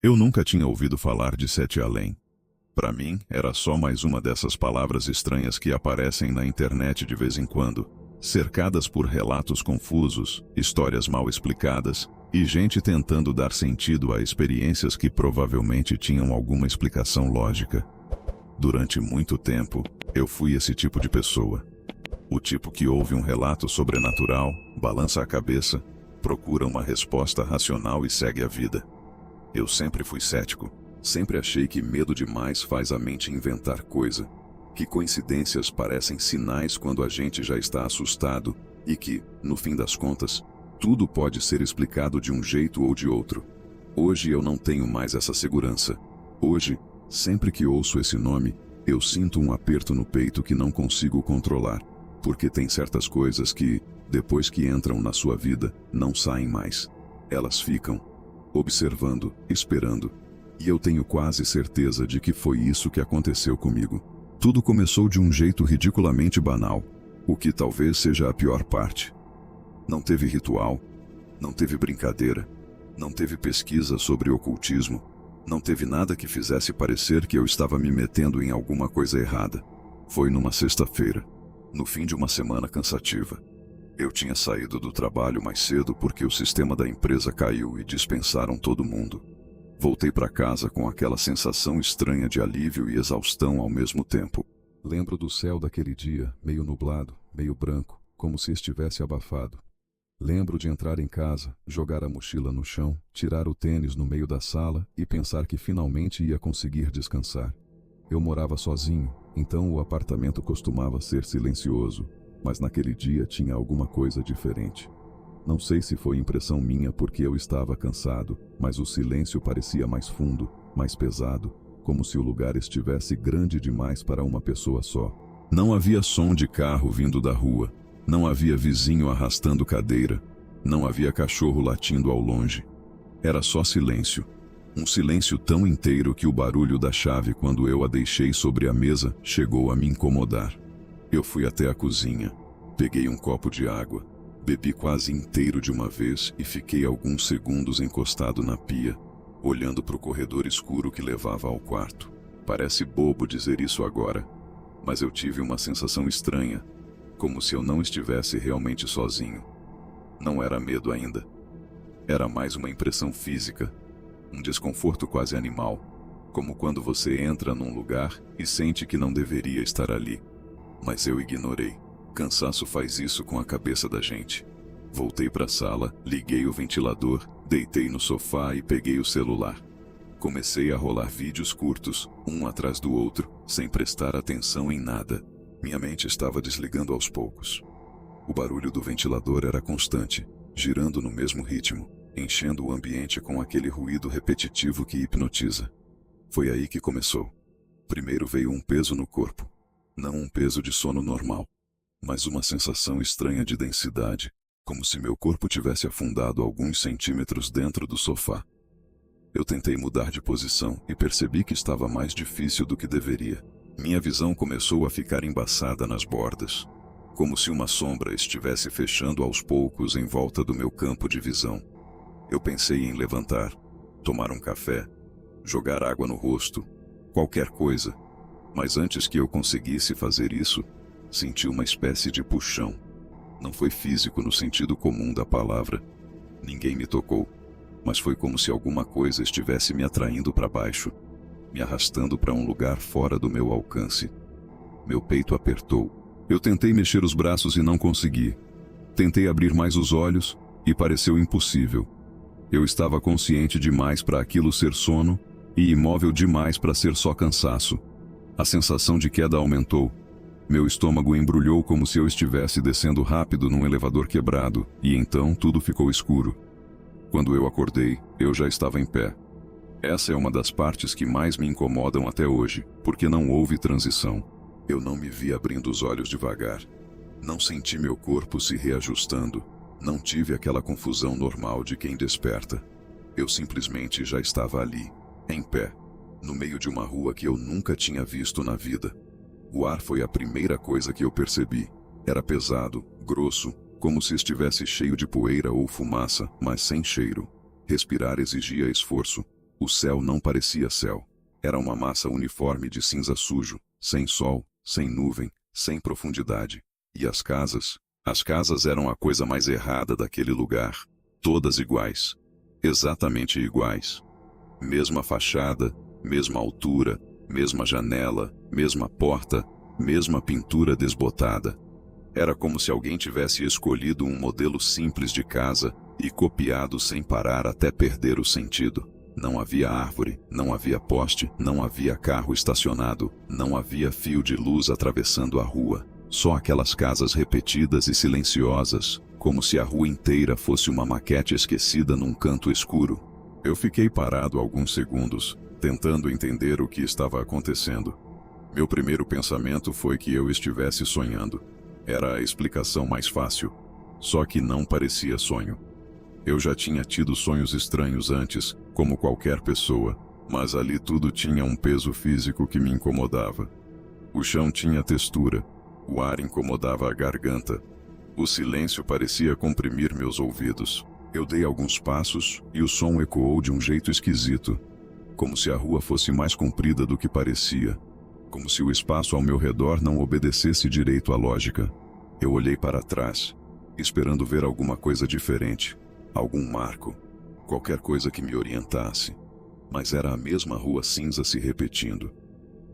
Eu nunca tinha ouvido falar de Sete Além. Para mim, era só mais uma dessas palavras estranhas que aparecem na internet de vez em quando, cercadas por relatos confusos, histórias mal explicadas e gente tentando dar sentido a experiências que provavelmente tinham alguma explicação lógica. Durante muito tempo, eu fui esse tipo de pessoa. O tipo que ouve um relato sobrenatural, balança a cabeça, procura uma resposta racional e segue a vida. Eu sempre fui cético. Sempre achei que medo demais faz a mente inventar coisa, que coincidências parecem sinais quando a gente já está assustado e que, no fim das contas, tudo pode ser explicado de um jeito ou de outro. Hoje eu não tenho mais essa segurança. Hoje, sempre que ouço esse nome, eu sinto um aperto no peito que não consigo controlar, porque tem certas coisas que, depois que entram na sua vida, não saem mais. Elas ficam observando, esperando. E eu tenho quase certeza de que foi isso que aconteceu comigo. Tudo começou de um jeito ridiculamente banal, o que talvez seja a pior parte. Não teve ritual, não teve brincadeira, não teve pesquisa sobre ocultismo, não teve nada que fizesse parecer que eu estava me metendo em alguma coisa errada. Foi numa sexta-feira, no fim de uma semana cansativa. Eu tinha saído do trabalho mais cedo porque o sistema da empresa caiu e dispensaram todo mundo. Voltei para casa com aquela sensação estranha de alívio e exaustão ao mesmo tempo. Lembro do céu daquele dia, meio nublado, meio branco, como se estivesse abafado. Lembro de entrar em casa, jogar a mochila no chão, tirar o tênis no meio da sala e pensar que finalmente ia conseguir descansar. Eu morava sozinho, então o apartamento costumava ser silencioso, mas naquele dia tinha alguma coisa diferente. Não sei se foi impressão minha porque eu estava cansado, mas o silêncio parecia mais fundo, mais pesado, como se o lugar estivesse grande demais para uma pessoa só. Não havia som de carro vindo da rua, não havia vizinho arrastando cadeira, não havia cachorro latindo ao longe. Era só silêncio. Um silêncio tão inteiro que o barulho da chave quando eu a deixei sobre a mesa chegou a me incomodar. Eu fui até a cozinha, peguei um copo de água, bebi quase inteiro de uma vez e fiquei alguns segundos encostado na pia, olhando para o corredor escuro que levava ao quarto. Parece bobo dizer isso agora, mas eu tive uma sensação estranha, como se eu não estivesse realmente sozinho. Não era medo ainda. Era mais uma impressão física, um desconforto quase animal, como quando você entra num lugar e sente que não deveria estar ali. Mas eu ignorei. Cansaço faz isso com a cabeça da gente. Voltei para a sala, liguei o ventilador, deitei no sofá e peguei o celular. Comecei a rolar vídeos curtos, um atrás do outro, sem prestar atenção em nada. Minha mente estava desligando aos poucos. O barulho do ventilador era constante, girando no mesmo ritmo, enchendo o ambiente com aquele ruído repetitivo que hipnotiza. Foi aí que começou. Primeiro veio um peso no corpo. Não um peso de sono normal, mas uma sensação estranha de densidade, como se meu corpo tivesse afundado alguns centímetros dentro do sofá. Eu tentei mudar de posição e percebi que estava mais difícil do que deveria. Minha visão começou a ficar embaçada nas bordas, como se uma sombra estivesse fechando aos poucos em volta do meu campo de visão. Eu pensei em levantar, tomar um café, jogar água no rosto, qualquer coisa, mas antes que eu conseguisse fazer isso, senti uma espécie de puxão. Não foi físico no sentido comum da palavra. Ninguém me tocou, mas foi como se alguma coisa estivesse me atraindo para baixo, me arrastando para um lugar fora do meu alcance. Meu peito apertou. Eu tentei mexer os braços e não consegui. Tentei abrir mais os olhos e pareceu impossível. Eu estava consciente demais para aquilo ser sono e imóvel demais para ser só cansaço. A sensação de queda aumentou. Meu estômago embrulhou como se eu estivesse descendo rápido num elevador quebrado, e então tudo ficou escuro. Quando eu acordei, eu já estava em pé. Essa é uma das partes que mais me incomodam até hoje, porque não houve transição. Eu não me vi abrindo os olhos devagar. Não senti meu corpo se reajustando. Não tive aquela confusão normal de quem desperta. Eu simplesmente já estava ali, em pé, no meio de uma rua que eu nunca tinha visto na vida. O ar foi a primeira coisa que eu percebi. Era pesado, grosso, como se estivesse cheio de poeira ou fumaça, mas sem cheiro. Respirar exigia esforço. O céu não parecia céu. Era uma massa uniforme de cinza sujo, sem sol, sem nuvem, sem profundidade. E as casas? As casas eram a coisa mais errada daquele lugar. Todas iguais. Exatamente iguais. Mesma fachada, mesma altura, mesma janela, mesma porta, mesma pintura desbotada. Era como se alguém tivesse escolhido um modelo simples de casa e copiado sem parar até perder o sentido. Não havia árvore, não havia poste, não havia carro estacionado, não havia fio de luz atravessando a rua. Só aquelas casas repetidas e silenciosas, como se a rua inteira fosse uma maquete esquecida num canto escuro. Eu fiquei parado alguns segundos, tentando entender o que estava acontecendo. Meu primeiro pensamento foi que eu estivesse sonhando. Era a explicação mais fácil. Só que não parecia sonho. Eu já tinha tido sonhos estranhos antes, como qualquer pessoa, mas ali tudo tinha um peso físico que me incomodava. O chão tinha textura, o ar incomodava a garganta. O silêncio parecia comprimir meus ouvidos. Eu dei alguns passos e o som ecoou de um jeito esquisito, como se a rua fosse mais comprida do que parecia, como se o espaço ao meu redor não obedecesse direito à lógica. Eu olhei para trás, esperando ver alguma coisa diferente, algum marco, qualquer coisa que me orientasse, mas era a mesma rua cinza se repetindo.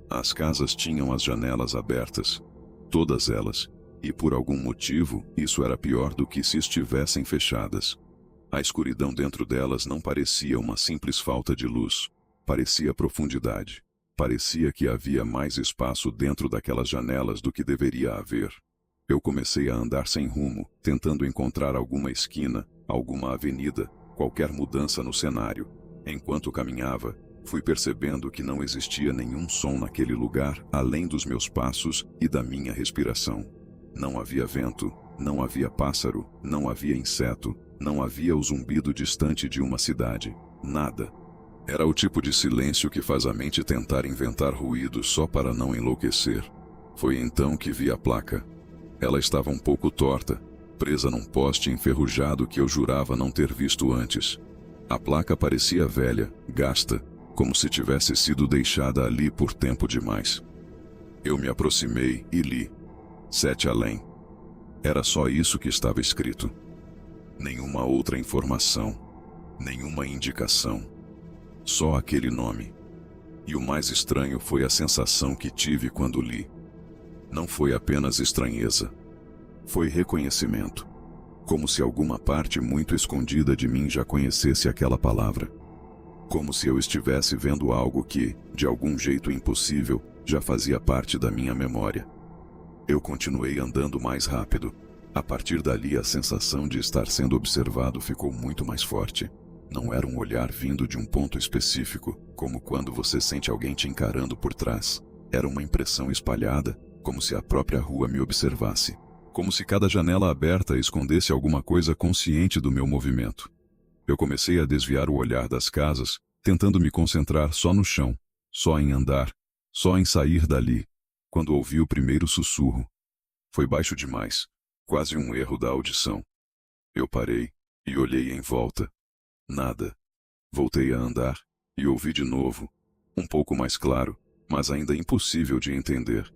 As casas tinham as janelas abertas, todas elas, e por algum motivo isso era pior do que se estivessem fechadas. A escuridão dentro delas não parecia uma simples falta de luz, parecia profundidade. Parecia que havia mais espaço dentro daquelas janelas do que deveria haver. Eu comecei a andar sem rumo, tentando encontrar alguma esquina, alguma avenida, qualquer mudança no cenário. Enquanto caminhava, fui percebendo que não existia nenhum som naquele lugar além dos meus passos e da minha respiração. Não havia vento, não havia pássaro, não havia inseto, não havia o zumbido distante de uma cidade. Nada. Era o tipo de silêncio que faz a mente tentar inventar ruídos só para não enlouquecer. Foi então que vi a placa. Ela estava um pouco torta, presa num poste enferrujado que eu jurava não ter visto antes. A placa parecia velha, gasta, como se tivesse sido deixada ali por tempo demais. Eu me aproximei e li: 7 além. Era só isso que estava escrito. Nenhuma outra informação, nenhuma indicação. Só aquele nome. E o mais estranho foi a sensação que tive quando li. Não foi apenas estranheza. Foi reconhecimento. Como se alguma parte muito escondida de mim já conhecesse aquela palavra. Como se eu estivesse vendo algo que, de algum jeito impossível, já fazia parte da minha memória. Eu continuei andando mais rápido. A partir dali, a sensação de estar sendo observado ficou muito mais forte. Não era um olhar vindo de um ponto específico, como quando você sente alguém te encarando por trás. Era uma impressão espalhada, como se a própria rua me observasse. Como se cada janela aberta escondesse alguma coisa consciente do meu movimento. Eu comecei a desviar o olhar das casas, tentando me concentrar só no chão, só em andar, só em sair dali, quando ouvi o primeiro sussurro. Foi baixo demais, quase um erro da audição. Eu parei e olhei em volta. Nada. Voltei a andar e ouvi de novo, um pouco mais claro, mas ainda impossível de entender.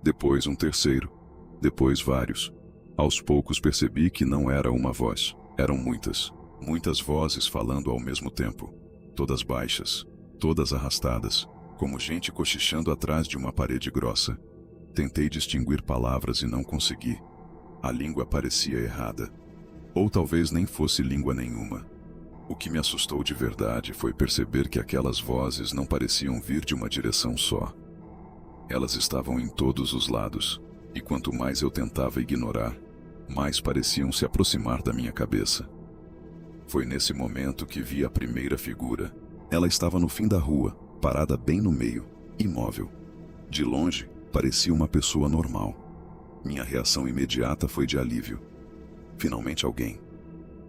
Depois um terceiro, depois vários. Aos poucos percebi que não era uma voz, eram muitas. Muitas vozes falando ao mesmo tempo, todas baixas, todas arrastadas, como gente cochichando atrás de uma parede grossa. Tentei distinguir palavras e não consegui. A língua parecia errada. Ou talvez nem fosse língua nenhuma. O que me assustou de verdade foi perceber que aquelas vozes não pareciam vir de uma direção só. Elas estavam em todos os lados, e quanto mais eu tentava ignorar, mais pareciam se aproximar da minha cabeça. Foi nesse momento que vi a primeira figura. Ela estava no fim da rua, parada bem no meio, imóvel. De longe, parecia uma pessoa normal. Minha reação imediata foi de alívio. Finalmente alguém.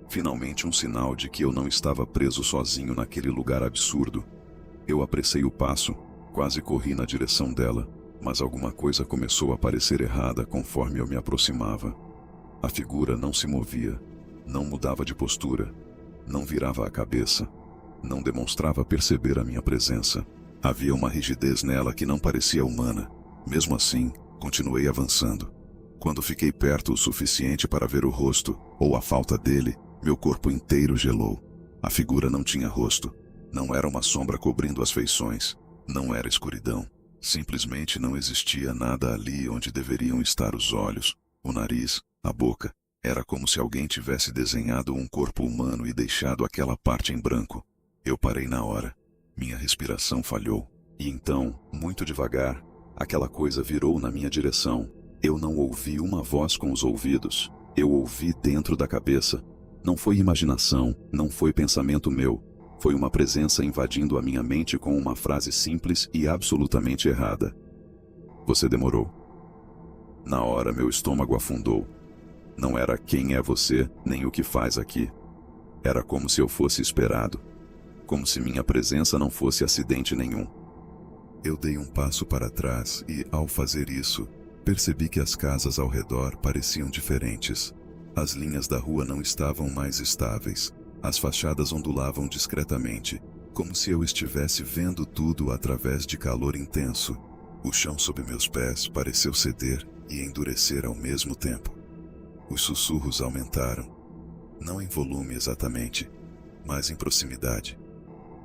Finalmente um sinal de que eu não estava preso sozinho naquele lugar absurdo. Eu apressei o passo, quase corri na direção dela, mas alguma coisa começou a parecer errada conforme eu me aproximava. A figura não se movia, não mudava de postura, não virava a cabeça. Não demonstrava perceber a minha presença. Havia uma rigidez nela que não parecia humana. Mesmo assim, continuei avançando. Quando fiquei perto o suficiente para ver o rosto, ou a falta dele, meu corpo inteiro gelou. A figura não tinha rosto. Não era uma sombra cobrindo as feições. Não era escuridão. Simplesmente não existia nada ali onde deveriam estar os olhos, o nariz, a boca. Era como se alguém tivesse desenhado um corpo humano e deixado aquela parte em branco. Eu parei na hora. Minha respiração falhou. E então, muito devagar, aquela coisa virou na minha direção. Eu não ouvi uma voz com os ouvidos. Eu ouvi dentro da cabeça. Não foi imaginação, não foi pensamento meu. Foi uma presença invadindo a minha mente com uma frase simples e absolutamente errada. Você demorou. Na hora, meu estômago afundou. Não era quem é você, nem o que faz aqui. Era como se eu fosse esperado. Como se minha presença não fosse acidente nenhum. Eu dei um passo para trás e, ao fazer isso, percebi que as casas ao redor pareciam diferentes. As linhas da rua não estavam mais estáveis. As fachadas ondulavam discretamente, como se eu estivesse vendo tudo através de calor intenso. O chão sob meus pés pareceu ceder e endurecer ao mesmo tempo. Os sussurros aumentaram, não em volume exatamente, mas em proximidade.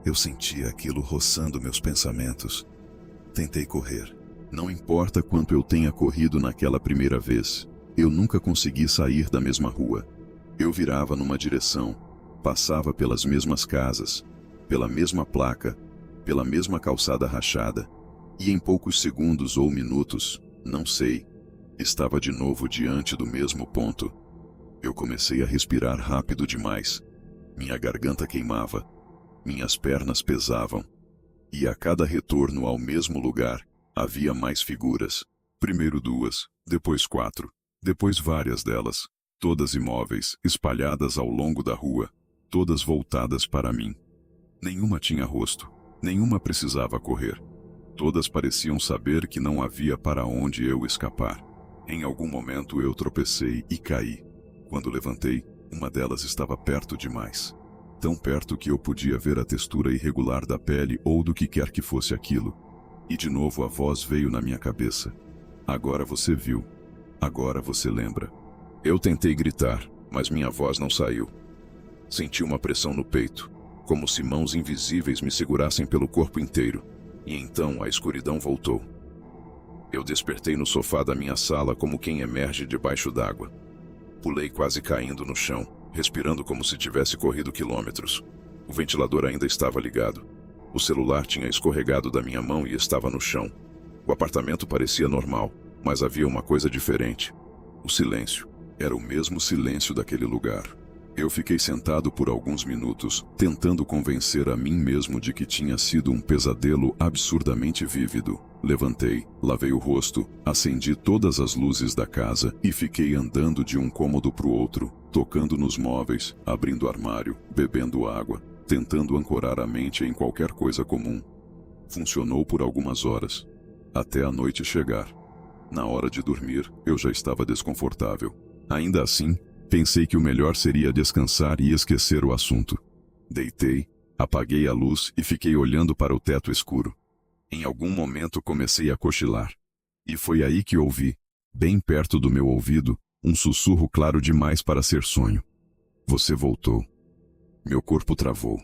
Eu sentia aquilo roçando meus pensamentos. Tentei correr. Não importa quanto eu tenha corrido naquela primeira vez, eu nunca consegui sair da mesma rua. Eu virava numa direção, passava pelas mesmas casas, pela mesma placa, pela mesma calçada rachada, e em poucos segundos ou minutos, não sei, estava de novo diante do mesmo ponto. Eu comecei a respirar rápido demais. Minha garganta queimava, minhas pernas pesavam, e a cada retorno ao mesmo lugar, havia mais figuras. Primeiro 2, depois 4, depois várias delas, todas imóveis, espalhadas ao longo da rua, todas voltadas para mim. Nenhuma tinha rosto, nenhuma precisava correr. Todas pareciam saber que não havia para onde eu escapar. Em algum momento eu tropecei e caí. Quando levantei, uma delas estava perto demais. Tão perto que eu podia ver a textura irregular da pele ou do que quer que fosse aquilo. E de novo a voz veio na minha cabeça. Agora você viu. Agora você lembra. Eu tentei gritar, mas minha voz não saiu. Senti uma pressão no peito, como se mãos invisíveis me segurassem pelo corpo inteiro. E então a escuridão voltou. Eu despertei no sofá da minha sala como quem emerge debaixo d'água. Pulei quase caindo no chão, respirando como se tivesse corrido quilômetros. O ventilador ainda estava ligado. O celular tinha escorregado da minha mão e estava no chão. O apartamento parecia normal, mas havia uma coisa diferente. O silêncio. Era o mesmo silêncio daquele lugar. Eu fiquei sentado por alguns minutos, tentando convencer a mim mesmo de que tinha sido um pesadelo absurdamente vívido. Levantei, lavei o rosto, acendi todas as luzes da casa e fiquei andando de um cômodo para o outro, tocando nos móveis, abrindo armário, bebendo água, tentando ancorar a mente em qualquer coisa comum. Funcionou por algumas horas, até a noite chegar. Na hora de dormir, eu já estava desconfortável. Ainda assim, pensei que o melhor seria descansar e esquecer o assunto. Deitei, apaguei a luz e fiquei olhando para o teto escuro. Em algum momento comecei a cochilar. E foi aí que ouvi, bem perto do meu ouvido, um sussurro claro demais para ser sonho. Você voltou. Meu corpo travou.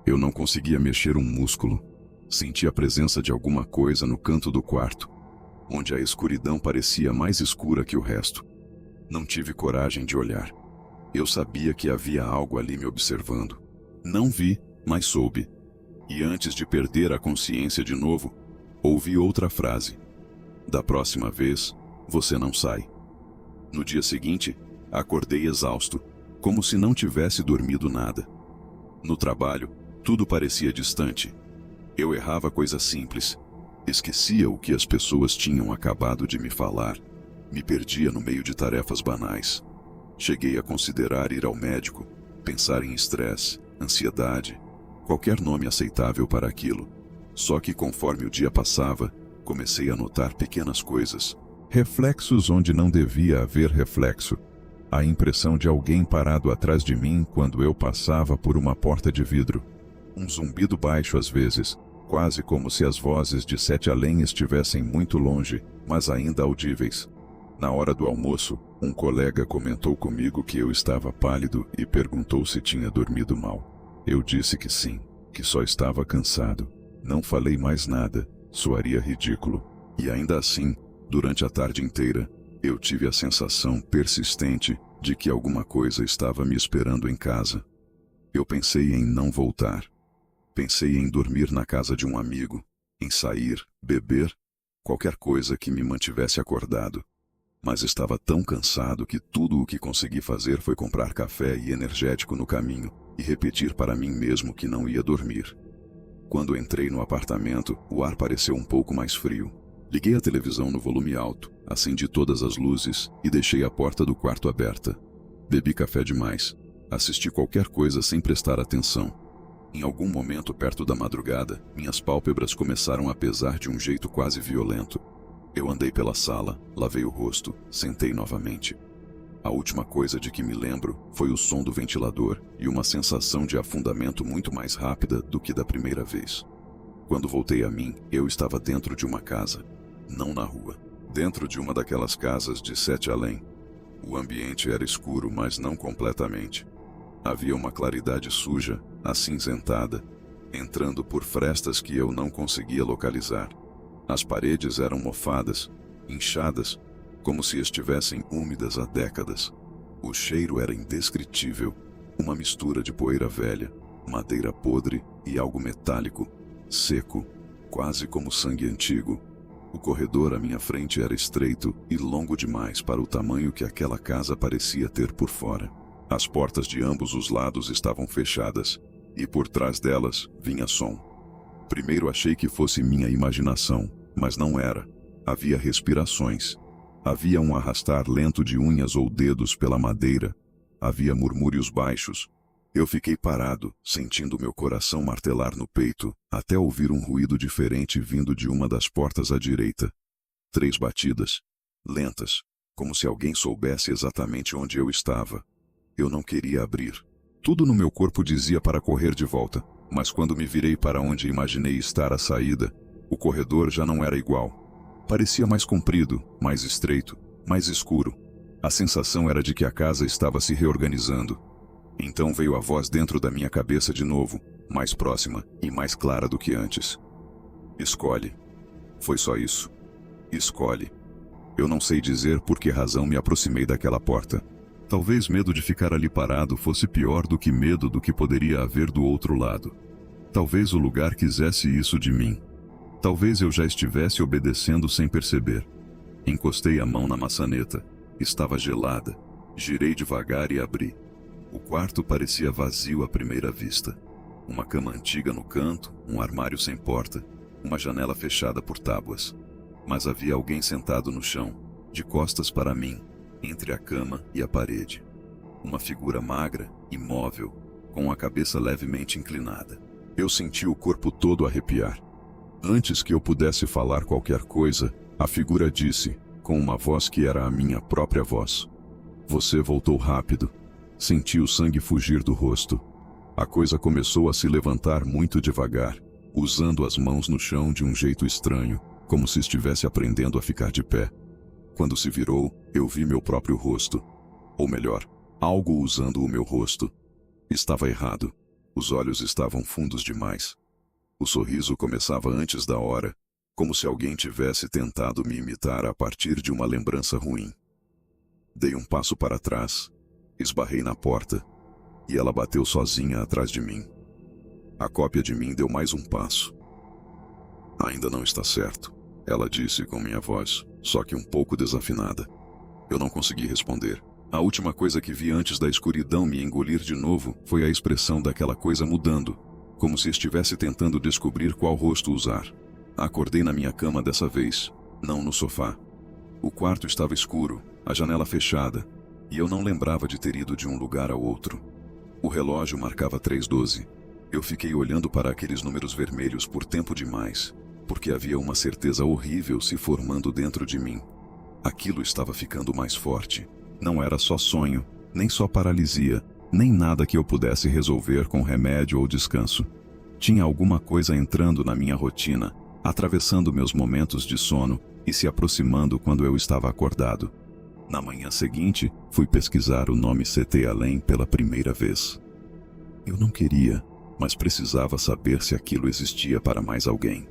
Eu não conseguia mexer um músculo. Senti a presença de alguma coisa no canto do quarto, onde a escuridão parecia mais escura que o resto. Não tive coragem de olhar. Eu sabia que havia algo ali me observando. Não vi, mas soube. E antes de perder a consciência de novo, ouvi outra frase. Da próxima vez, você não sai. No dia seguinte, acordei exausto, como se não tivesse dormido nada. No trabalho, tudo parecia distante. Eu errava coisas simples. Esquecia o que as pessoas tinham acabado de me falar. Me perdia no meio de tarefas banais. Cheguei a considerar ir ao médico, pensar em estresse, ansiedade, qualquer nome aceitável para aquilo. Só que conforme o dia passava, comecei a notar pequenas coisas. Reflexos onde não devia haver reflexo. A impressão de alguém parado atrás de mim quando eu passava por uma porta de vidro. Um zumbido baixo às vezes, quase como se as vozes de Sete Além estivessem muito longe, mas ainda audíveis. Na hora do almoço, um colega comentou comigo que eu estava pálido e perguntou se tinha dormido mal. Eu disse que sim, que só estava cansado. Não falei mais nada, soaria ridículo. E ainda assim, durante a tarde inteira, eu tive a sensação persistente de que alguma coisa estava me esperando em casa. Eu pensei em não voltar. Pensei em dormir na casa de um amigo, em sair, beber, qualquer coisa que me mantivesse acordado. Mas estava tão cansado que tudo o que consegui fazer foi comprar café e energético no caminho e repetir para mim mesmo que não ia dormir. Quando entrei no apartamento, o ar pareceu um pouco mais frio. Liguei a televisão no volume alto, acendi todas as luzes e deixei a porta do quarto aberta. Bebi café demais. Assisti qualquer coisa sem prestar atenção. Em algum momento perto da madrugada, minhas pálpebras começaram a pesar de um jeito quase violento. Eu andei pela sala, lavei o rosto, sentei novamente. A última coisa de que me lembro foi o som do ventilador e uma sensação de afundamento muito mais rápida do que da primeira vez. Quando voltei a mim, eu estava dentro de uma casa, não na rua. Dentro de uma daquelas casas de Sete Além. O ambiente era escuro, mas não completamente. Havia uma claridade suja, acinzentada, entrando por frestas que eu não conseguia localizar. As paredes eram mofadas, inchadas, como se estivessem úmidas há décadas. O cheiro era indescritível, uma mistura de poeira velha, madeira podre e algo metálico, seco, quase como sangue antigo. O corredor à minha frente era estreito e longo demais para o tamanho que aquela casa parecia ter por fora. As portas de ambos os lados estavam fechadas, e por trás delas vinha som. Primeiro achei que fosse minha imaginação, mas não era. Havia respirações. Havia um arrastar lento de unhas ou dedos pela madeira. Havia murmúrios baixos. Eu fiquei parado, sentindo meu coração martelar no peito, até ouvir um ruído diferente vindo de uma das portas à direita. 3 batidas, lentas, como se alguém soubesse exatamente onde eu estava. Eu não queria abrir. Tudo no meu corpo dizia para correr de volta, mas quando me virei para onde imaginei estar a saída, o corredor já não era igual. Parecia mais comprido, mais estreito, mais escuro. A sensação era de que a casa estava se reorganizando. Então veio a voz dentro da minha cabeça de novo, mais próxima e mais clara do que antes. Escolhe. Foi só isso. Escolhe. Eu não sei dizer por que razão me aproximei daquela porta. Talvez medo de ficar ali parado fosse pior do que medo do que poderia haver do outro lado. Talvez o lugar quisesse isso de mim. Talvez eu já estivesse obedecendo sem perceber. Encostei a mão na maçaneta. Estava gelada. Girei devagar e abri. O quarto parecia vazio à primeira vista. Uma cama antiga no canto, um armário sem porta, uma janela fechada por tábuas. Mas havia alguém sentado no chão, de costas para mim, entre a cama e a parede. Uma figura magra, imóvel, com a cabeça levemente inclinada. Eu senti o corpo todo arrepiar. Antes que eu pudesse falar qualquer coisa, a figura disse, com uma voz que era a minha própria voz: "Você voltou rápido." Senti o sangue fugir do rosto. A coisa começou a se levantar muito devagar, usando as mãos no chão de um jeito estranho, como se estivesse aprendendo a ficar de pé. Quando se virou, eu vi meu próprio rosto. Ou melhor, algo usando o meu rosto. Estava errado. Os olhos estavam fundos demais. O sorriso começava antes da hora, como se alguém tivesse tentado me imitar a partir de uma lembrança ruim. Dei um passo para trás, esbarrei na porta, e ela bateu sozinha atrás de mim. A cópia de mim deu mais um passo. "Ainda não está certo," ela disse com minha voz, só que um pouco desafinada. Eu não consegui responder. A última coisa que vi antes da escuridão me engolir de novo foi a expressão daquela coisa mudando, como se estivesse tentando descobrir qual rosto usar. Acordei na minha cama dessa vez, não no sofá. O quarto estava escuro, a janela fechada, e eu não lembrava de ter ido de um lugar ao outro. O relógio marcava 3:12. Eu fiquei olhando para aqueles números vermelhos por tempo demais, porque havia uma certeza horrível se formando dentro de mim. Aquilo estava ficando mais forte. Não era só sonho, nem só paralisia, nem nada que eu pudesse resolver com remédio ou descanso. Tinha alguma coisa entrando na minha rotina, atravessando meus momentos de sono e se aproximando quando eu estava acordado. Na manhã seguinte, fui pesquisar o nome CT Além pela primeira vez. Eu não queria, mas precisava saber se aquilo existia para mais alguém.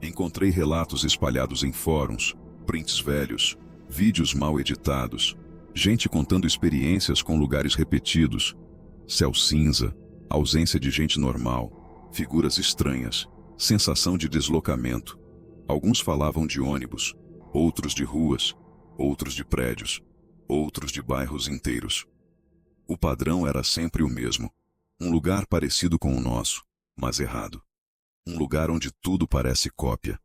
Encontrei relatos espalhados em fóruns, prints velhos, vídeos mal editados, gente contando experiências com lugares repetidos, céu cinza, ausência de gente normal, figuras estranhas, sensação de deslocamento. Alguns falavam de ônibus, outros de ruas, outros de prédios, outros de bairros inteiros. O padrão era sempre o mesmo. Um lugar parecido com o nosso, mas errado. Um lugar onde tudo parece cópia.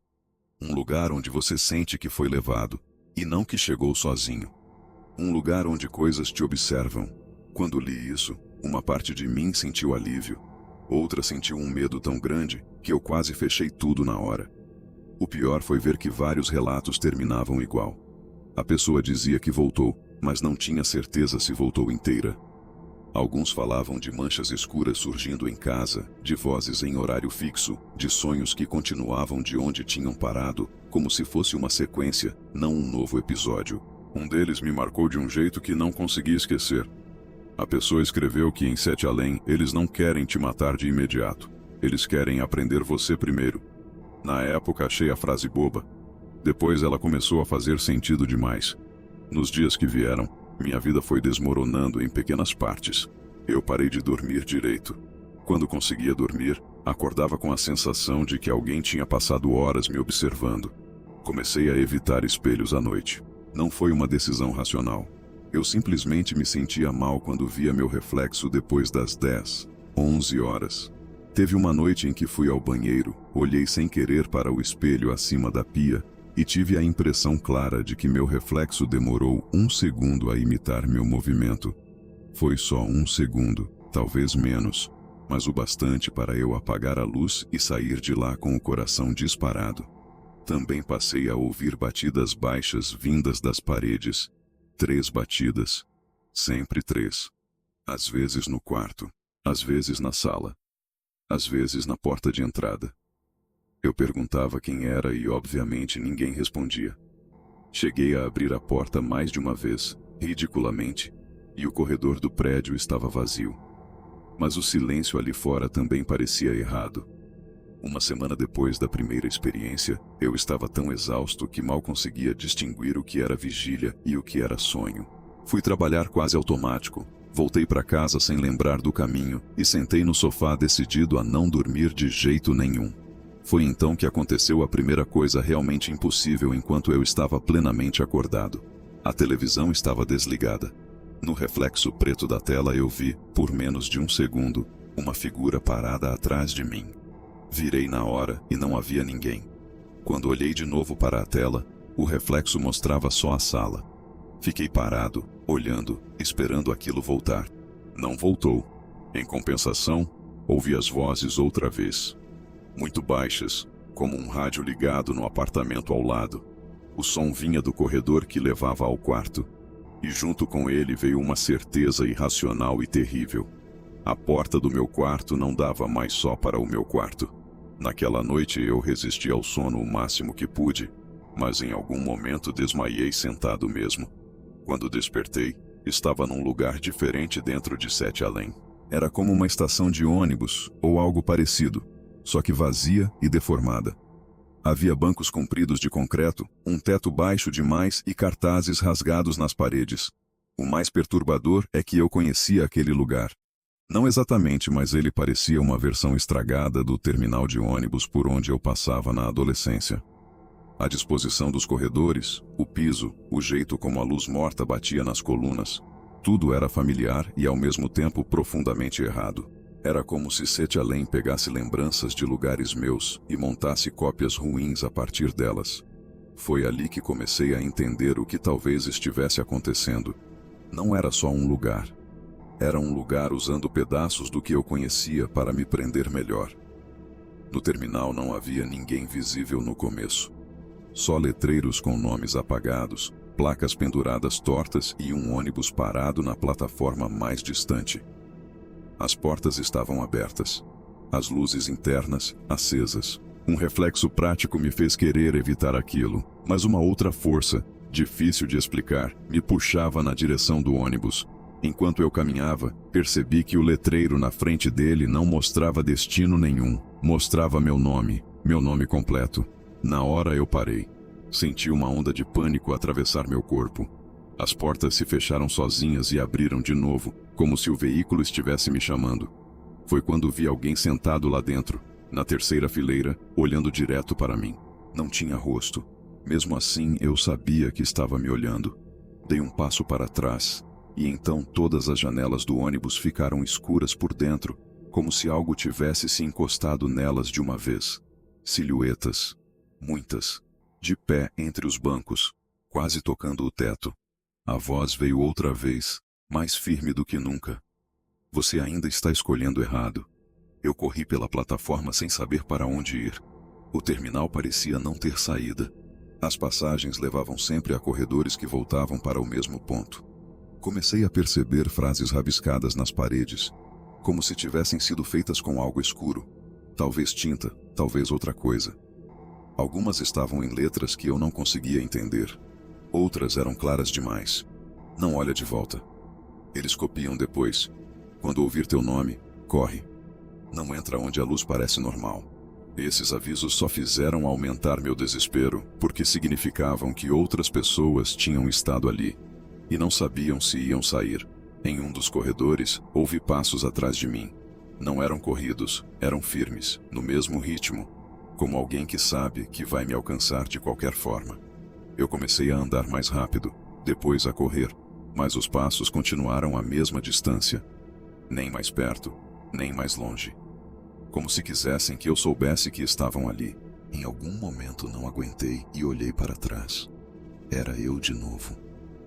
Um lugar onde você sente que foi levado, e não que chegou sozinho. Um lugar onde coisas te observam. Quando li isso, uma parte de mim sentiu alívio. Outra sentiu um medo tão grande que eu quase fechei tudo na hora. O pior foi ver que vários relatos terminavam igual. A pessoa dizia que voltou, mas não tinha certeza se voltou inteira. Alguns falavam de manchas escuras surgindo em casa, de vozes em horário fixo, de sonhos que continuavam de onde tinham parado, como se fosse uma sequência, não um novo episódio. Um deles me marcou de um jeito que não consegui esquecer. A pessoa escreveu que em Sete Além eles não querem te matar de imediato. Eles querem aprender você primeiro. Na época achei a frase boba. Depois ela começou a fazer sentido demais. Nos dias que vieram, minha vida foi desmoronando em pequenas partes. Eu parei de dormir direito. Quando conseguia dormir, acordava com a sensação de que alguém tinha passado horas me observando. Comecei a evitar espelhos à noite. Não foi uma decisão racional. Eu simplesmente me sentia mal quando via meu reflexo depois das 10, 11 horas. Teve uma noite em que fui ao banheiro, olhei sem querer para o espelho acima da pia e tive a impressão clara de que meu reflexo demorou 1 segundo a imitar meu movimento. Foi só 1 segundo, talvez menos, mas o bastante para eu apagar a luz e sair de lá com o coração disparado. Também passei a ouvir batidas baixas vindas das paredes. 3 batidas. Sempre 3. Às vezes no quarto, às vezes na sala, às vezes na porta de entrada. Eu perguntava quem era e obviamente ninguém respondia. Cheguei a abrir a porta mais de uma vez, ridiculamente, e o corredor do prédio estava vazio. Mas o silêncio ali fora também parecia errado. Uma semana depois da primeira experiência, eu estava tão exausto que mal conseguia distinguir o que era vigília e o que era sonho. Fui trabalhar quase automático, voltei para casa sem lembrar do caminho e sentei no sofá decidido a não dormir de jeito nenhum. Foi então que aconteceu a primeira coisa realmente impossível enquanto eu estava plenamente acordado. A televisão estava desligada. No reflexo preto da tela eu vi, por menos de 1 segundo, uma figura parada atrás de mim. Virei na hora e não havia ninguém. Quando olhei de novo para a tela, o reflexo mostrava só a sala. Fiquei parado, olhando, esperando aquilo voltar. Não voltou. Em compensação, ouvi as vozes outra vez. Muito baixas, como um rádio ligado no apartamento ao lado. O som vinha do corredor que levava ao quarto. E junto com ele veio uma certeza irracional e terrível. A porta do meu quarto não dava mais só para o meu quarto. Naquela noite eu resisti ao sono o máximo que pude, mas em algum momento desmaiei sentado mesmo. Quando despertei, estava num lugar diferente dentro de Sete Além. Era como uma estação de ônibus ou algo parecido, só que vazia e deformada. Havia bancos compridos de concreto, um teto baixo demais e cartazes rasgados nas paredes. O mais perturbador é que eu conhecia aquele lugar. Não exatamente, mas ele parecia uma versão estragada do terminal de ônibus por onde eu passava na adolescência. A disposição dos corredores, o piso, o jeito como a luz morta batia nas colunas, tudo era familiar e ao mesmo tempo profundamente errado. Era como se Sete Além pegasse lembranças de lugares meus e montasse cópias ruins a partir delas. Foi ali que comecei a entender o que talvez estivesse acontecendo. Não era só um lugar. Era um lugar usando pedaços do que eu conhecia para me prender melhor. No terminal não havia ninguém visível no começo. Só letreiros com nomes apagados, placas penduradas tortas e um ônibus parado na plataforma mais distante. As portas estavam abertas. As luzes internas, acesas. Um reflexo prático me fez querer evitar aquilo, mas uma outra força, difícil de explicar, me puxava na direção do ônibus. Enquanto eu caminhava, percebi que o letreiro na frente dele não mostrava destino nenhum. Mostrava meu nome completo. Na hora eu parei. Senti uma onda de pânico atravessar meu corpo. As portas se fecharam sozinhas e abriram de novo, como se o veículo estivesse me chamando. Foi quando vi alguém sentado lá dentro, na terceira fileira, olhando direto para mim. Não tinha rosto. Mesmo assim, eu sabia que estava me olhando. Dei um passo para trás, e então todas as janelas do ônibus ficaram escuras por dentro, como se algo tivesse se encostado nelas de uma vez. Silhuetas, muitas, de pé entre os bancos, quase tocando o teto. A voz veio outra vez, mais firme do que nunca. Você ainda está escolhendo errado. Eu corri pela plataforma sem saber para onde ir. O terminal parecia não ter saída. As passagens levavam sempre a corredores que voltavam para o mesmo ponto. Comecei a perceber frases rabiscadas nas paredes, como se tivessem sido feitas com algo escuro. Talvez tinta, talvez outra coisa. Algumas estavam em letras que eu não conseguia entender. Outras eram claras demais. Não olha de volta. Eles copiam depois. Quando ouvir teu nome, corre. Não entra onde a luz parece normal. Esses avisos só fizeram aumentar meu desespero, porque significavam que outras pessoas tinham estado ali e não sabiam se iam sair. Em um dos corredores, ouvi passos atrás de mim. Não eram corridos, eram firmes, no mesmo ritmo, como alguém que sabe que vai me alcançar de qualquer forma. Eu comecei a andar mais rápido, depois a correr, mas os passos continuaram à mesma distância. Nem mais perto, nem mais longe. Como se quisessem que eu soubesse que estavam ali. Em algum momento não aguentei e olhei para trás. Era eu de novo.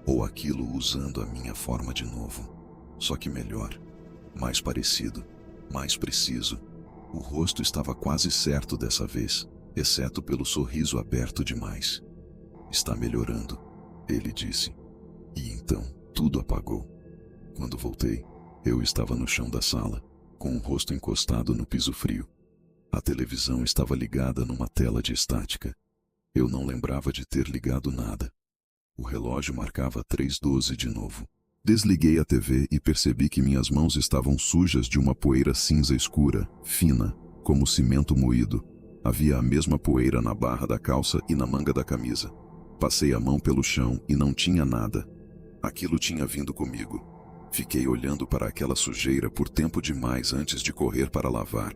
Ou aquilo usando a minha forma de novo. Só que melhor, mais parecido, mais preciso. O rosto estava quase certo dessa vez, exceto pelo sorriso aberto demais. Está melhorando, ele disse. E então tudo apagou. Quando voltei, eu estava no chão da sala, com o rosto encostado no piso frio. A televisão estava ligada numa tela de estática. Eu não lembrava de ter ligado nada. O relógio marcava 3:12 de novo. Desliguei a TV e percebi que minhas mãos estavam sujas de uma poeira cinza escura, fina, como cimento moído. Havia a mesma poeira na barra da calça e na manga da camisa. Passei a mão pelo chão e não tinha nada. Aquilo tinha vindo comigo. Fiquei olhando para aquela sujeira por tempo demais antes de correr para lavar.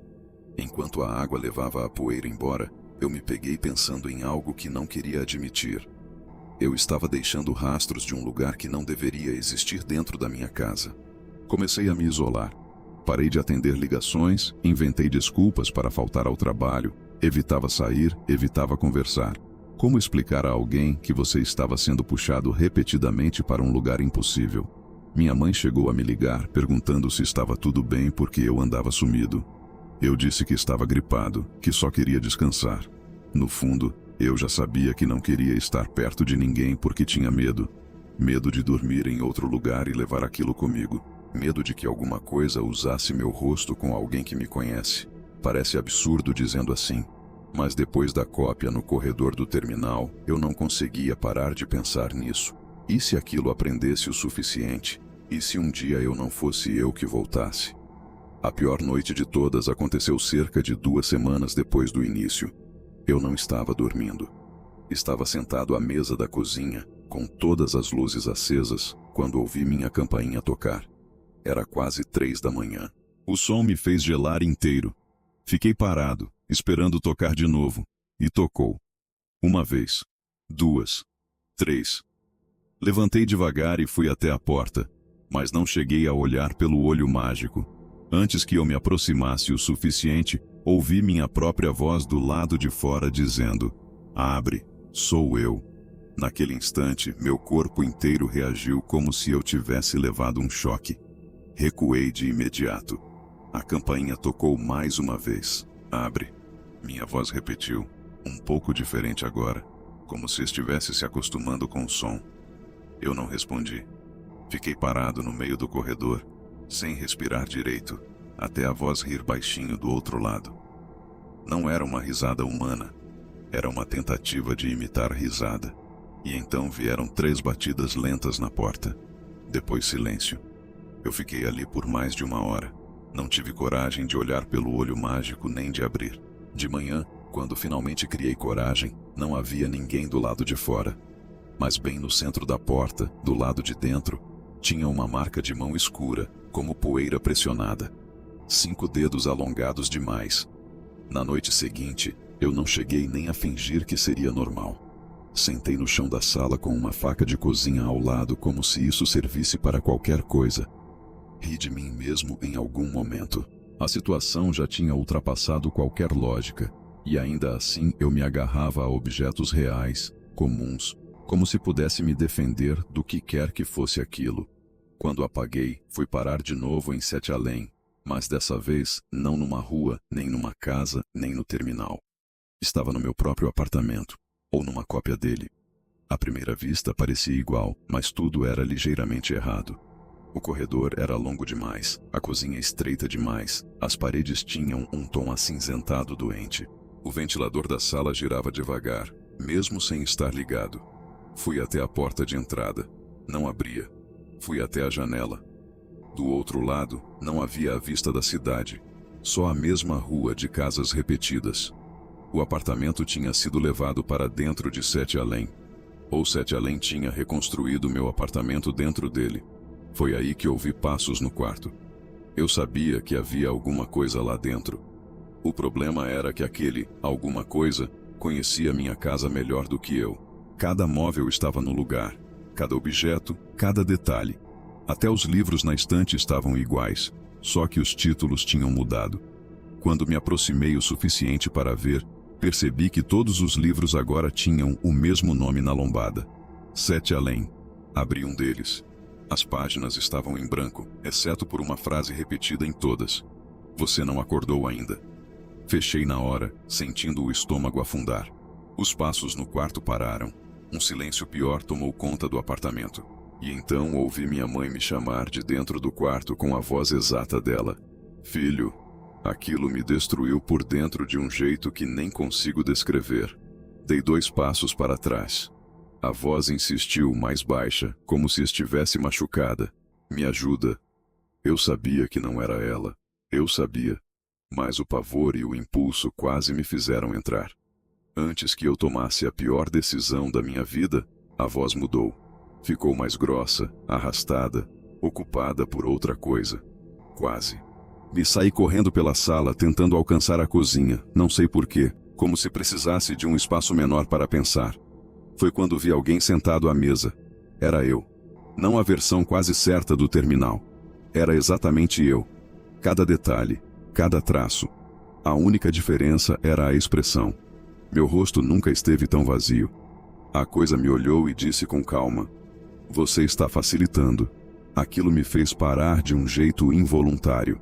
Enquanto a água levava a poeira embora, eu me peguei pensando em algo que não queria admitir. Eu estava deixando rastros de um lugar que não deveria existir dentro da minha casa. Comecei a me isolar. Parei de atender ligações, inventei desculpas para faltar ao trabalho, evitava sair, evitava conversar. Como explicar a alguém que você estava sendo puxado repetidamente para um lugar impossível? Minha mãe chegou a me ligar, perguntando se estava tudo bem porque eu andava sumido. Eu disse que estava gripado, que só queria descansar. No fundo, eu já sabia que não queria estar perto de ninguém porque tinha medo. Medo de dormir em outro lugar e levar aquilo comigo. Medo de que alguma coisa usasse meu rosto com alguém que me conhece. Parece absurdo dizendo assim, mas depois da cópia no corredor do terminal, eu não conseguia parar de pensar nisso. E se aquilo aprendesse o suficiente? E se um dia eu não fosse eu que voltasse? A pior noite de todas aconteceu cerca de 2 semanas depois do início. Eu não estava dormindo. Estava sentado à mesa da cozinha, com todas as luzes acesas, quando ouvi minha campainha tocar. Era quase 3 da manhã. O som me fez gelar inteiro. Fiquei parado, esperando tocar de novo, e tocou. 1 vez, 2, 3. Levantei devagar e fui até a porta, mas não cheguei a olhar pelo olho mágico. Antes que eu me aproximasse o suficiente, ouvi minha própria voz do lado de fora dizendo: "Abre, sou eu." Naquele instante, meu corpo inteiro reagiu como se eu tivesse levado um choque. Recuei de imediato. A campainha tocou mais uma vez. "Abre." Minha voz repetiu, um pouco diferente agora, como se estivesse se acostumando com o som. Eu não respondi. Fiquei parado no meio do corredor, sem respirar direito, até a voz rir baixinho do outro lado. Não era uma risada humana, era uma tentativa de imitar risada. E então vieram 3 batidas lentas na porta. Depois silêncio. Eu fiquei ali por mais de 1 hora. Não tive coragem de olhar pelo olho mágico nem de abrir. De manhã, quando finalmente criei coragem, não havia ninguém do lado de fora. Mas bem no centro da porta, do lado de dentro, tinha uma marca de mão escura, como poeira pressionada. 5 dedos alongados demais. Na noite seguinte, eu não cheguei nem a fingir que seria normal. Sentei no chão da sala com uma faca de cozinha ao lado como se isso servisse para qualquer coisa. Ri de mim mesmo em algum momento. A situação já tinha ultrapassado qualquer lógica, e ainda assim eu me agarrava a objetos reais, comuns, como se pudesse me defender do que quer que fosse aquilo. Quando apaguei, fui parar de novo em Sete Além, mas dessa vez não numa rua, nem numa casa, nem no terminal. Estava no meu próprio apartamento. Ou numa cópia dele. À primeira vista parecia igual, mas tudo era ligeiramente errado. O corredor era longo demais, a cozinha estreita demais, as paredes tinham um tom acinzentado doente. O ventilador da sala girava devagar, mesmo sem estar ligado. Fui até a porta de entrada. Não abria. Fui até a janela. Do outro lado, não havia a vista da cidade, só a mesma rua de casas repetidas. O apartamento tinha sido levado para dentro de Sete Além. Ou Sete Além tinha reconstruído meu apartamento dentro dele. Foi aí que ouvi passos no quarto. Eu sabia que havia alguma coisa lá dentro. O problema era que aquele alguma coisa conhecia minha casa melhor do que eu. Cada móvel estava no lugar, cada objeto, cada detalhe. Até os livros na estante estavam iguais, só que os títulos tinham mudado. Quando me aproximei o suficiente para ver, percebi que todos os livros agora tinham o mesmo nome na lombada. Sete Além. Abri um deles. As páginas estavam em branco, exceto por uma frase repetida em todas. Você não acordou ainda. Fechei na hora, sentindo o estômago afundar. Os passos no quarto pararam. Um silêncio pior tomou conta do apartamento. E então ouvi minha mãe me chamar de dentro do quarto com a voz exata dela. Filho. Aquilo me destruiu por dentro de um jeito que nem consigo descrever. Dei 2 passos para trás. A voz insistiu mais baixa, como se estivesse machucada. Me ajuda. Eu sabia que não era ela. Eu sabia. Mas o pavor e o impulso quase me fizeram entrar. Antes que eu tomasse a pior decisão da minha vida, a voz mudou. Ficou mais grossa, arrastada, ocupada por outra coisa. Quase. Me saí correndo pela sala, tentando alcançar a cozinha, não sei porquê, como se precisasse de um espaço menor para pensar. Foi quando vi alguém sentado à mesa. Era eu. Não a versão quase certa do terminal. Era exatamente eu. Cada detalhe, cada traço. A única diferença era a expressão. Meu rosto nunca esteve tão vazio. A coisa me olhou e disse com calma: Você está facilitando. Aquilo me fez parar de um jeito involuntário.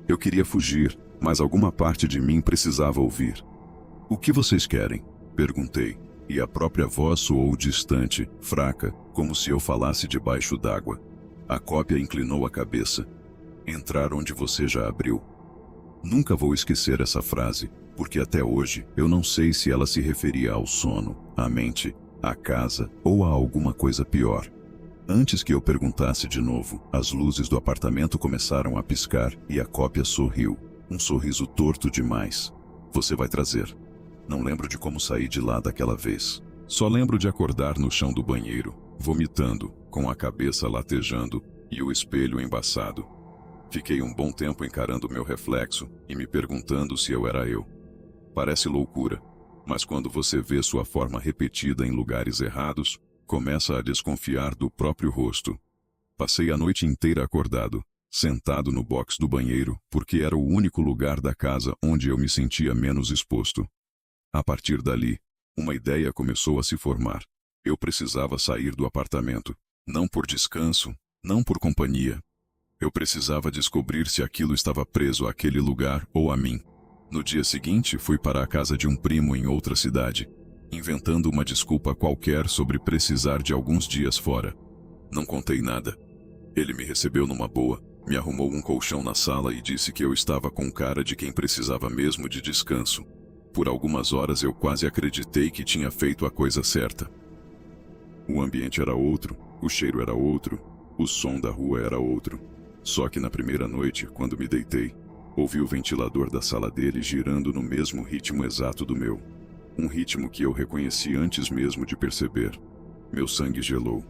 Eu queria fugir, mas alguma parte de mim precisava ouvir. O que vocês querem? Perguntei, e a própria voz soou distante, fraca, como se eu falasse debaixo d'água. A cópia inclinou a cabeça. Entrar onde você já abriu. Nunca vou esquecer essa frase, porque até hoje eu não sei se ela se referia ao sono, à mente, à casa ou a alguma coisa pior. Antes que eu perguntasse de novo, as luzes do apartamento começaram a piscar e a cópia sorriu. Um sorriso torto demais. Você vai trazer. Não lembro de como saí de lá daquela vez. Só lembro de acordar no chão do banheiro, vomitando, com a cabeça latejando e o espelho embaçado. Fiquei um bom tempo encarando meu reflexo e me perguntando se eu era eu. Parece loucura, mas quando você vê sua forma repetida em lugares errados, começa a desconfiar do próprio rosto. Passei a noite inteira acordado, sentado no box do banheiro, porque era o único lugar da casa onde eu me sentia menos exposto. A partir dali, uma ideia começou a se formar. Eu precisava sair do apartamento, não por descanso, não por companhia. Eu precisava descobrir se aquilo estava preso àquele lugar ou a mim. No dia seguinte, fui para a casa de um primo em outra cidade, inventando uma desculpa qualquer sobre precisar de alguns dias fora. Não contei nada. Ele me recebeu numa boa, Me arrumou um colchão na sala e disse que eu estava com cara de quem precisava mesmo de descanso. Por algumas horas eu quase acreditei que tinha feito a coisa certa. O ambiente era outro, o cheiro era outro, o som da rua era outro. Só que na primeira noite, quando me deitei, ouvi o ventilador da sala dele girando no mesmo ritmo exato do meu. Um ritmo que eu reconheci antes mesmo de perceber. Meu sangue gelou.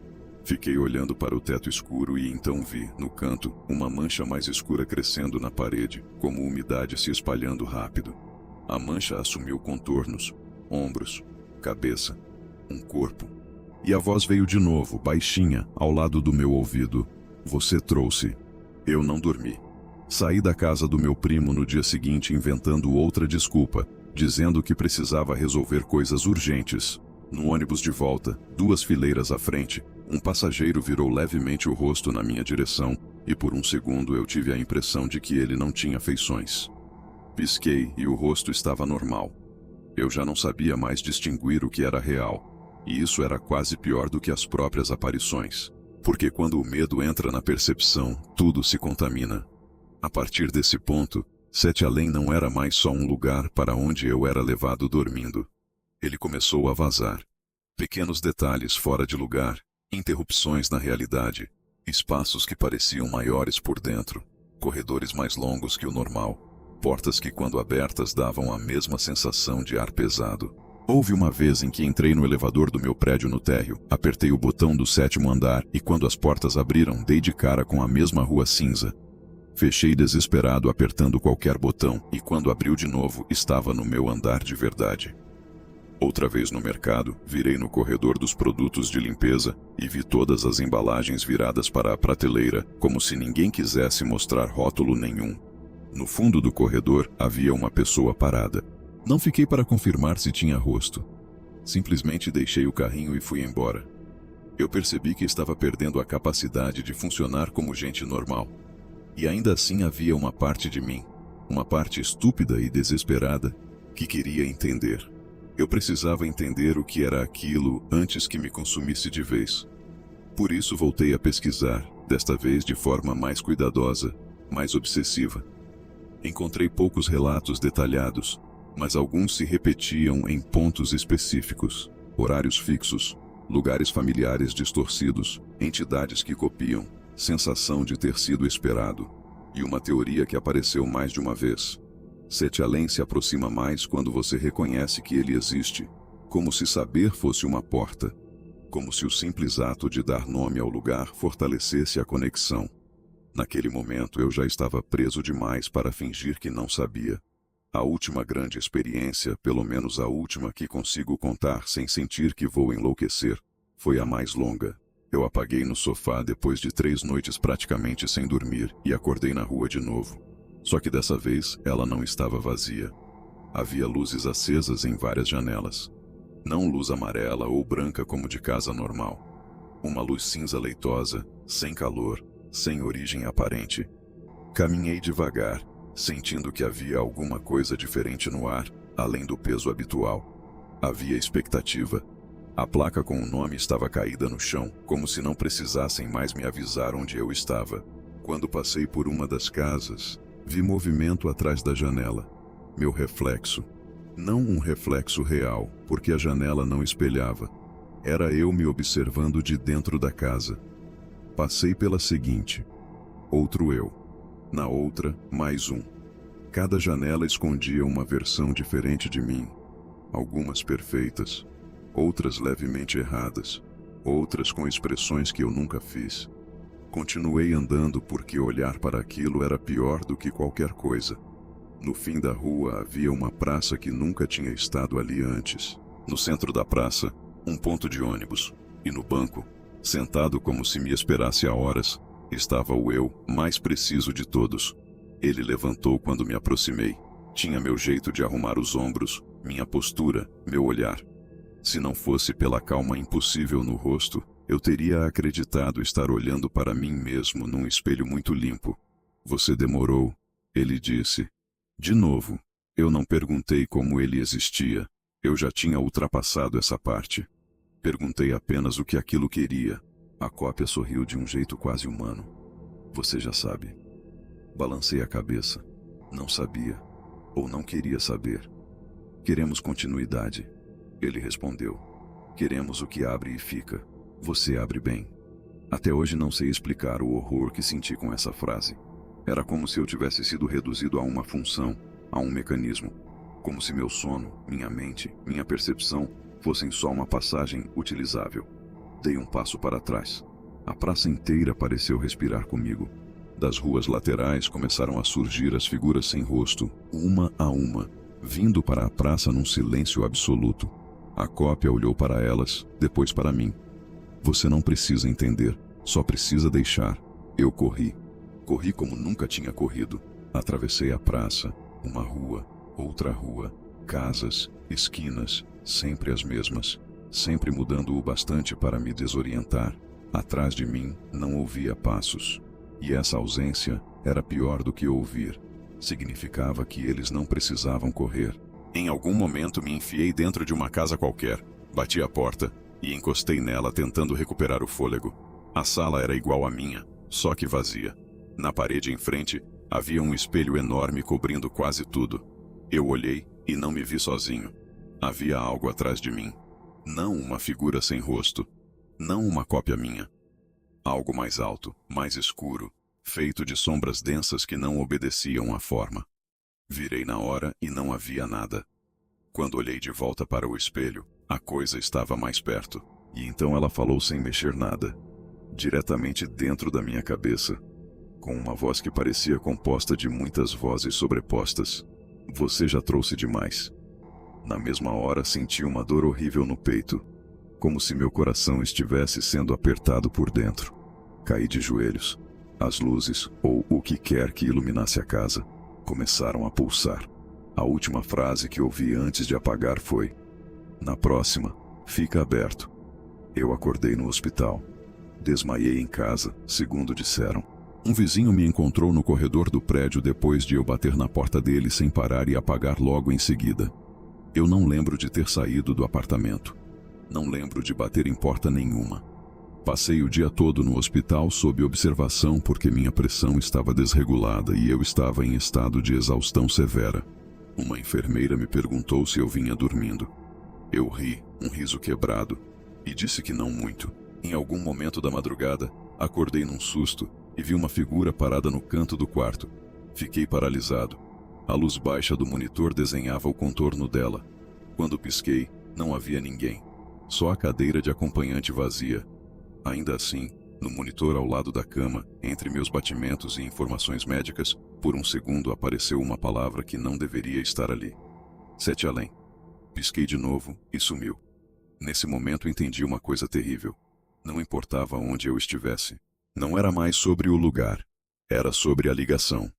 Fiquei olhando para o teto escuro e então vi, no canto, uma mancha mais escura crescendo na parede, como umidade se espalhando rápido. A mancha assumiu contornos, ombros, cabeça, um corpo. E a voz veio de novo, baixinha, ao lado do meu ouvido. Você trouxe. Eu não dormi. Saí da casa do meu primo no dia seguinte inventando outra desculpa, dizendo que precisava resolver coisas urgentes. No ônibus de volta, 2 fileiras à frente, um passageiro virou levemente o rosto na minha direção e por um segundo eu tive a impressão de que ele não tinha feições. Pisquei e o rosto estava normal. Eu já não sabia mais distinguir o que era real, e isso era quase pior do que as próprias aparições, porque quando o medo entra na percepção, tudo se contamina. A partir desse ponto, Sete Além não era mais só um lugar para onde eu era levado dormindo. Ele começou a vazar. Pequenos detalhes fora de lugar, interrupções na realidade, espaços que pareciam maiores por dentro, corredores mais longos que o normal, portas que quando abertas davam a mesma sensação de ar pesado. Houve uma vez em que entrei no elevador do meu prédio no térreo, apertei o botão do 7º andar e quando as portas abriram dei de cara com a mesma rua cinza. Fechei desesperado apertando qualquer botão e quando abriu de novo estava no meu andar de verdade. Outra vez no mercado, virei no corredor dos produtos de limpeza e vi todas as embalagens viradas para a prateleira, como se ninguém quisesse mostrar rótulo nenhum. No fundo do corredor havia uma pessoa parada. Não fiquei para confirmar se tinha rosto. Simplesmente deixei o carrinho e fui embora. Eu percebi que estava perdendo a capacidade de funcionar como gente normal. E ainda assim havia uma parte de mim, uma parte estúpida e desesperada, que queria entender. Eu precisava entender o que era aquilo antes que me consumisse de vez. Por isso voltei a pesquisar, desta vez de forma mais cuidadosa, mais obsessiva. Encontrei poucos relatos detalhados, mas alguns se repetiam em pontos específicos, horários fixos, lugares familiares distorcidos, entidades que copiam, sensação de ter sido esperado, e uma teoria que apareceu mais de uma vez. Sete Além se aproxima mais quando você reconhece que ele existe, como se saber fosse uma porta, como se o simples ato de dar nome ao lugar fortalecesse a conexão. Naquele momento eu já estava preso demais para fingir que não sabia. A última grande experiência, pelo menos a última que consigo contar sem sentir que vou enlouquecer, foi a mais longa. Eu apaguei no sofá depois de 3 noites praticamente sem dormir e acordei na rua de novo. Só que dessa vez ela não estava vazia. Havia luzes acesas em várias janelas. Não luz amarela ou branca como de casa normal. Uma luz cinza leitosa, sem calor, sem origem aparente. Caminhei devagar, sentindo que havia alguma coisa diferente no ar, além do peso habitual. Havia expectativa. A placa com o nome estava caída no chão, como se não precisassem mais me avisar onde eu estava. Quando passei por uma das casas, vi movimento atrás da janela. Meu reflexo. Não um reflexo real, porque a janela não espelhava. Era eu me observando de dentro da casa. Passei pela seguinte. Outro eu. Na outra, mais um. Cada janela escondia uma versão diferente de mim. Algumas perfeitas, outras levemente erradas, outras com expressões que eu nunca fiz. Continuei andando porque olhar para aquilo era pior do que qualquer coisa. No fim da rua havia uma praça que nunca tinha estado ali antes. No centro da praça, um ponto de ônibus. E no banco, sentado como se me esperasse há horas, estava o eu mais preciso de todos. Ele levantou quando me aproximei. Tinha meu jeito de arrumar os ombros, minha postura, meu olhar. Se não fosse pela calma impossível no rosto, eu teria acreditado estar olhando para mim mesmo num espelho muito limpo. Você demorou, ele disse. De novo, eu não perguntei como ele existia. Eu já tinha ultrapassado essa parte. Perguntei apenas o que aquilo queria. A cópia sorriu de um jeito quase humano. Você já sabe. Balancei a cabeça. Não sabia, ou não queria saber. Queremos continuidade. Ele respondeu. Queremos o que abre e fica. Você abre bem. Até hoje não sei explicar o horror que senti com essa frase. Era como se eu tivesse sido reduzido a uma função, a um mecanismo. Como se meu sono, minha mente, minha percepção fossem só uma passagem utilizável. Dei um passo para trás. A praça inteira pareceu respirar comigo. Das ruas laterais começaram a surgir as figuras sem rosto, uma a uma, vindo para a praça num silêncio absoluto. A cópia olhou para elas, depois para mim. Você não precisa entender, só precisa deixar. Eu corri. Corri como nunca tinha corrido. Atravessei a praça, uma rua, outra rua, casas, esquinas, sempre as mesmas, sempre mudando o bastante para me desorientar. Atrás de mim não ouvia passos. E essa ausência era pior do que ouvir. Significava que eles não precisavam correr. Em algum momento me enfiei dentro de uma casa qualquer, bati a porta e encostei nela tentando recuperar o fôlego. A sala era igual à minha, só que vazia. Na parede em frente havia um espelho enorme cobrindo quase tudo. Eu olhei e não me vi sozinho. Havia algo atrás de mim. Não uma figura sem rosto. Não uma cópia minha. Algo mais alto, mais escuro, feito de sombras densas que não obedeciam à forma. Virei na hora e não havia nada. Quando olhei de volta para o espelho, a coisa estava mais perto. E então ela falou sem mexer nada, diretamente dentro da minha cabeça, com uma voz que parecia composta de muitas vozes sobrepostas. Você já trouxe demais. Na mesma hora senti uma dor horrível no peito, como se meu coração estivesse sendo apertado por dentro. Caí de joelhos. As luzes, ou o que quer que iluminasse a casa, começaram a pulsar. A última frase que ouvi antes de apagar foi: na próxima, fica aberto. Eu acordei no hospital. Desmaiei em casa, segundo disseram. Um vizinho me encontrou no corredor do prédio depois de eu bater na porta dele sem parar e apagar logo em seguida. Eu não lembro de ter saído do apartamento. Não lembro de bater em porta nenhuma. Passei o dia todo no hospital sob observação porque minha pressão estava desregulada e eu estava em estado de exaustão severa. Uma enfermeira me perguntou se eu vinha dormindo. Eu ri, um riso quebrado, e disse que não muito. Em algum momento da madrugada, acordei num susto e vi uma figura parada no canto do quarto. Fiquei paralisado. A luz baixa do monitor desenhava o contorno dela. Quando pisquei, não havia ninguém. Só a cadeira de acompanhante vazia. Ainda assim, no monitor ao lado da cama, entre meus batimentos e informações médicas, por um segundo apareceu uma palavra que não deveria estar ali. 7 além. Pisquei de novo e sumiu. Nesse momento entendi uma coisa terrível. Não importava onde eu estivesse. Não era mais sobre o lugar. Era sobre a ligação.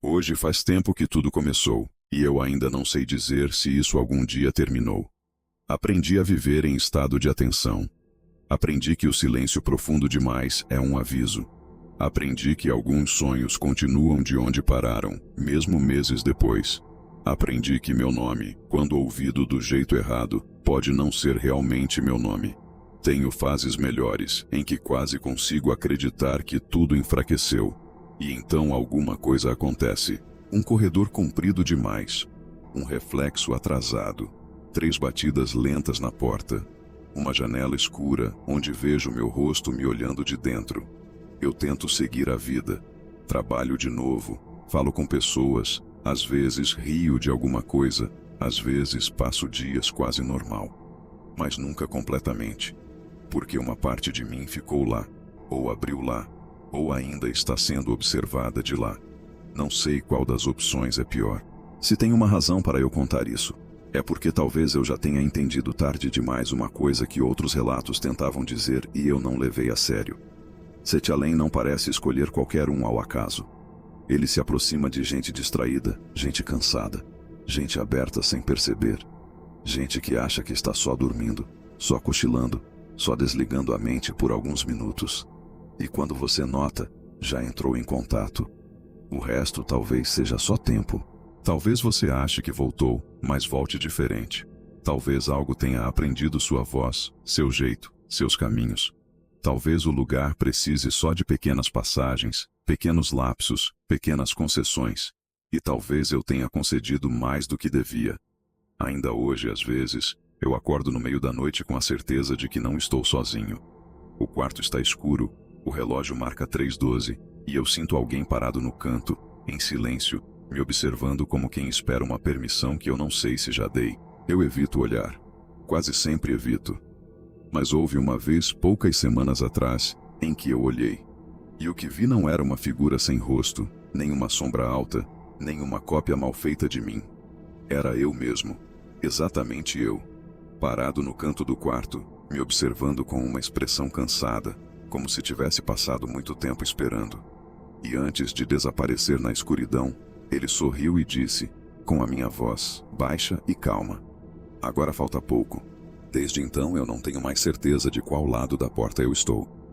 Hoje faz tempo que tudo começou, e eu ainda não sei dizer se isso algum dia terminou. Aprendi a viver em estado de atenção. Aprendi que o silêncio profundo demais é um aviso. Aprendi que alguns sonhos continuam de onde pararam, mesmo meses depois. Aprendi que meu nome, quando ouvido do jeito errado, pode não ser realmente meu nome. Tenho fases melhores, em que quase consigo acreditar que tudo enfraqueceu. E então alguma coisa acontece. Um corredor comprido demais. Um reflexo atrasado. 3 batidas lentas na porta. Uma janela escura, onde vejo meu rosto me olhando de dentro. Eu tento seguir a vida. Trabalho de novo. Falo com pessoas. Às vezes rio de alguma coisa. Às vezes passo dias quase normal. Mas nunca completamente. Porque uma parte de mim ficou lá. Ou abriu lá. Ou ainda está sendo observada de lá. Não sei qual das opções é pior. Se tem uma razão para eu contar isso, é porque talvez eu já tenha entendido tarde demais uma coisa que outros relatos tentavam dizer e eu não levei a sério. 7 além não parece escolher qualquer um ao acaso. Ele se aproxima de gente distraída, gente cansada, gente aberta sem perceber, gente que acha que está só dormindo, só cochilando, só desligando a mente por alguns minutos. E quando você nota, já entrou em contato. O resto talvez seja só tempo. Talvez você ache que voltou, mas volte diferente. Talvez algo tenha aprendido sua voz, seu jeito, seus caminhos. Talvez o lugar precise só de pequenas passagens, Pequenos lapsos, pequenas concessões. E talvez eu tenha concedido mais do que devia. Ainda hoje, às vezes, eu acordo no meio da noite com a certeza de que não estou sozinho. O quarto está escuro, o relógio marca 3:12, e eu sinto alguém parado no canto, em silêncio, me observando como quem espera uma permissão que eu não sei se já dei. Eu evito olhar. Quase sempre evito. Mas houve uma vez, poucas semanas atrás, em que eu olhei. E o que vi não era uma figura sem rosto, nem uma sombra alta, nem uma cópia mal feita de mim. Era eu mesmo. Exatamente eu. Parado no canto do quarto, me observando com uma expressão cansada, como se tivesse passado muito tempo esperando. E antes de desaparecer na escuridão, ele sorriu e disse, com a minha voz, baixa e calma: agora falta pouco. Desde então eu não tenho mais certeza de qual lado da porta eu estou.